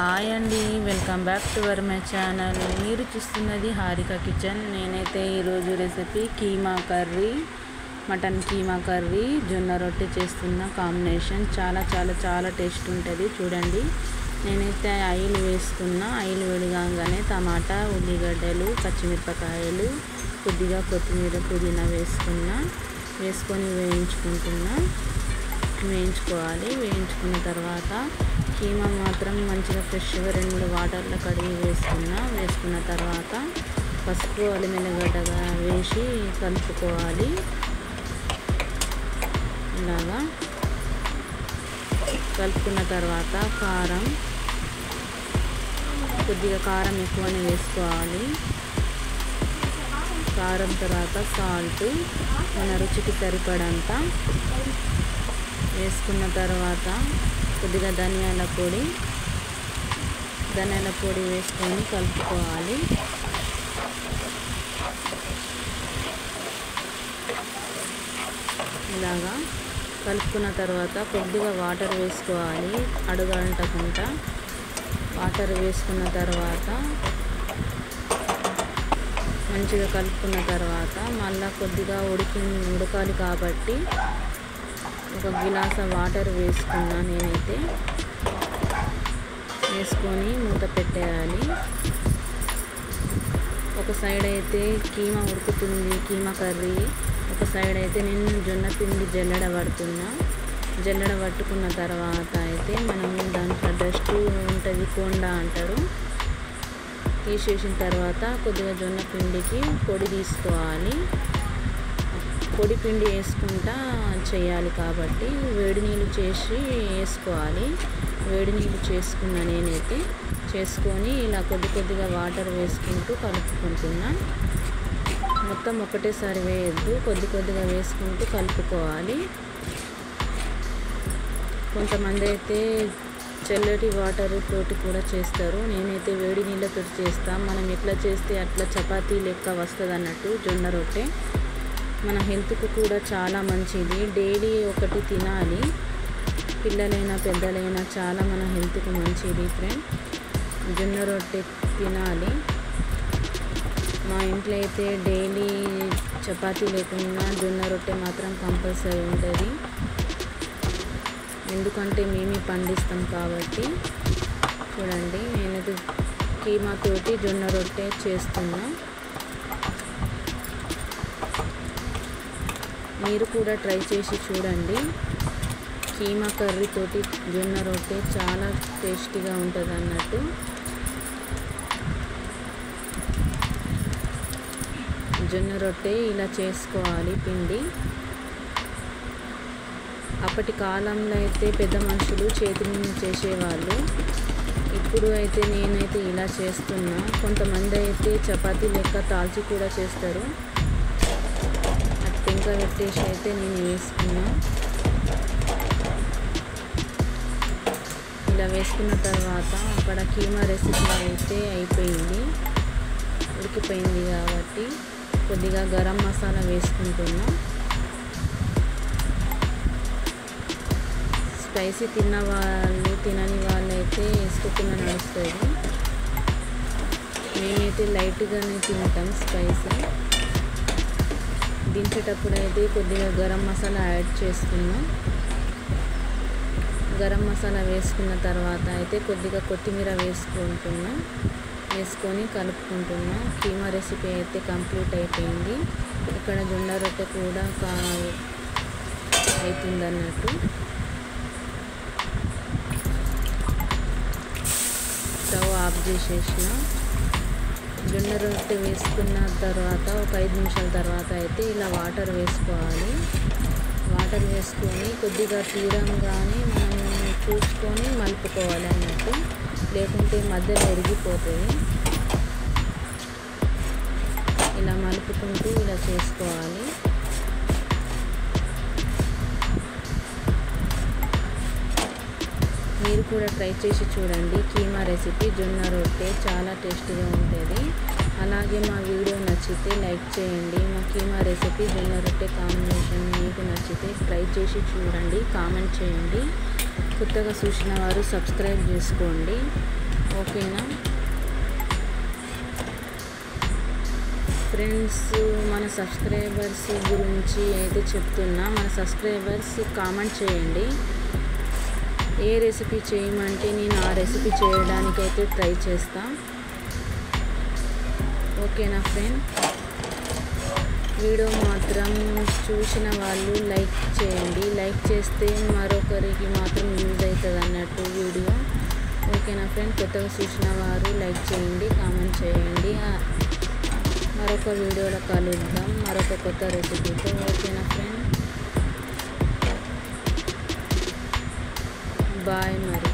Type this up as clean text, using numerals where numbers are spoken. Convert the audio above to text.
Hi అండి, welcome back to my channel. మీరు చూస్తున్నది హారిక కిచెన్. నేనైతే ఈరోజు recipe keema curry, mutton keema curry, జొన్న రొట్టె చేస్తున్న. కాంబినేషన్ చాలా చాలా చాలా టేస్ట్ ఉంటుంది. చూడండి, నేనైతే ఆయిల్ వేసుకున్న. ఆయిల్ వేడిగానే టమాటా, ఉల్లిగడ్డలు, పచ్చిమిరపకాయలు, కొద్దిగా కొత్తిమీర, పుదీనా వేసుకొని వేయించుకోవాలి. వేయించుకున్న తర్వాత కీమా మాత్రం మంచిగా ఫ్రెష్గా 2-3 వాటర్లో కడిగి వేసుకున్న తర్వాత పసుపు, అల్లం వెల్లిగడ్డగా వేసి కలుపుకోవాలి. ఇలాగా కలుపుకున్న తర్వాత కొద్దిగా కారం ఎక్కువనే వేసుకోవాలి. కారం తర్వాత సాల్ట్ మన రుచికి సరిపడంత వేసుకున్న తర్వాత కొద్దిగా ధనియాల పొడి వేసుకొని కలుపుకోవాలి. ఇలాగా కలుపుకున్న తర్వాత కొద్దిగా వాటర్ వేసుకోవాలి, అడుగంటకుండా. వాటర్ వేసుకున్న తర్వాత మంచిగా కలుపుకున్న తర్వాత మళ్ళీ కొద్దిగా ఉడకాలి కాబట్టి 1 గ్లాసు వాటర్ వేసుకున్నా. నేనైతే వేసుకొని మూత పెట్టేయాలి. ఒక సైడ్ అయితే కీమా ఉడుకుతుంది, కీమా కర్రీ. ఒక సైడ్ అయితే నేను జొన్న పిండి జల్లెడ పట్టుకున్న తర్వాత అయితే మనము దాంట్లో డస్ట్ ఉంటుంది, కొండ అంటారు, తీసేసిన తర్వాత కొద్దిగా జొన్న పిండికి పొడి తీసుకోవాలి. పొడి పిండి వేసుకుంటా చేయాలి కాబట్టి వేడి నీళ్ళు చేసి వేసుకోవాలి. వేడి నీళ్ళు చేసుకున్నా. నేనైతే చేసుకొని ఇలా కొద్దిగా వాటర్ వేసుకుంటూ కలుపుకుంటున్నా. మొత్తం ఒకటేసారి వేయద్దు, కొద్దిగా వేసుకుంటూ కలుపుకోవాలి. కొంతమంది అయితే చల్లటి వాటర్ తోటి కూడా చేస్తారు. నేనైతే వేడి నీళ్ళతో చేస్తాను. మనం ఎట్లా చేస్తే అట్లా చపాతీ లెక్క వస్తుంది అన్నట్టు. జొన్న రొట్టె మన హెల్త్కు కూడా చాలా మంచిది. డైలీ ఒకటి తినాలి. పిల్లలైనా పెద్దలైనా చాలా మన హెల్త్కు మంచిది ఫ్రెండ్. జొన్న రొట్టె తినాలి. మా ఇంట్లో అయితే డైలీ చపాతీ లేకుండా జొన్న రొట్టె మాత్రం కంపల్సరీ ఉంటుంది. ఎందుకంటే మేమే పండిస్తాం కాబట్టి. చూడండి, నేనైతే కీమా తోటి జొన్న రొట్టె చేస్తున్నా. మీరు కూడా ట్రై చేసి చూడండి. కీమా కర్రీ తోటి జొన్న రొట్టె చాలా టేస్టీగా ఉంటుంది అన్నట్టు. జొన్న రొట్టె ఇలా చేసుకోవాలి పిండి. అప్పటి కాలంలో అయితే పెద్ద మనుషులు చేతి మీద చేసేవాళ్ళు. ఇప్పుడు అయితే నేనైతే ఇలా చేస్తున్నా. కొంతమంది అయితే చపాతీ లెక్క తాల్చి కూడా చేస్తారు. పెంక పెట్టేసి అయితే నేను వేసుకున్నా. ఇలా వేసుకున్న తర్వాత అక్కడ కీమా రెసిపీ అయితే ఉడికిపోయింది కాబట్టి కొద్దిగా గరం మసాలా వేసుకుంటున్నా. స్పైసీ తినని వాళ్ళు అయితే వేసుకోకుండా నడుస్తుంది. మేమైతే లైట్గానే తింటాం స్పైసీ. దించేటప్పుడు అయితే కొద్దిగా గరం మసాలా యాడ్ చేసుకున్నాం. గరం మసాలా వేసుకున్న తర్వాత అయితే కొద్దిగా కొత్తిమీర వేసుకొని కలుపుకుంటున్నా. కీమా రెసిపీ అయితే కంప్లీట్ అయిపోయింది. ఇక్కడ జొన్న రొట్టె కూడా అవుతుంది అన్నట్టు. స్టవ్ ఆఫ్ చేసేసిన. జొన్న రొట్టె వేసుకున్న తర్వాత ఒక 5 నిమిషాల తర్వాత అయితే ఇలా వాటర్ వేసుకోవాలి. వాటర్ వేసుకొని కొద్దిగా తీరంగానే మనం చూసుకొని మలుపుకోవాలి అన్నట్టు, లేకుంటే మధ్యలో ఎరిగిపోతుంది. ఇలా మలుపుకుంటూ ఇలా చేసుకోవాలి. మీరు కూడా ట్రై చేసి చూడండి. కీమా రెసిపీ జొన్న రొట్టె చాలా టేస్టీగా ఉంటుంది. అలాగే మా వీడియో నచ్చితే లైక్ చేయండి. మా కీమా రెసిపీ జొన్న రొట్టె కాంబినేషన్ మీకు నచ్చితే ట్రై చేసి చూడండి, కామెంట్ చేయండి. కొత్తగా చూసిన వారు సబ్స్క్రైబ్ చేసుకోండి. ఓకేనా ఫ్రెండ్స్, మన సబ్స్క్రైబర్స్ గురించి అయితే చెప్తున్నా. మన సబ్స్క్రైబర్స్ కామెంట్ చేయండి, ఏ రెసిపీ చేయమంటే నేను ఆ రెసిపీ చేయడానికైతే ట్రై చేస్తా. ఓకేనా ఫ్రెండ్, వీడియో మాత్రం చూసిన వాళ్ళు లైక్ చేయండి. లైక్ చేస్తే మరొకరికి మాత్రం యూజ్ అవుతుంది అన్నట్టు వీడియో. ఓకేనా ఫ్రెండ్, కొత్తగా చూసిన వారు లైక్ చేయండి, కామెంట్ చేయండి. మరొక వీడియోలో కలుద్దాం మరొక కొత్త రెసిపీతో. ఓకేనా ఫ్రెండ్, బాయ్ మరి.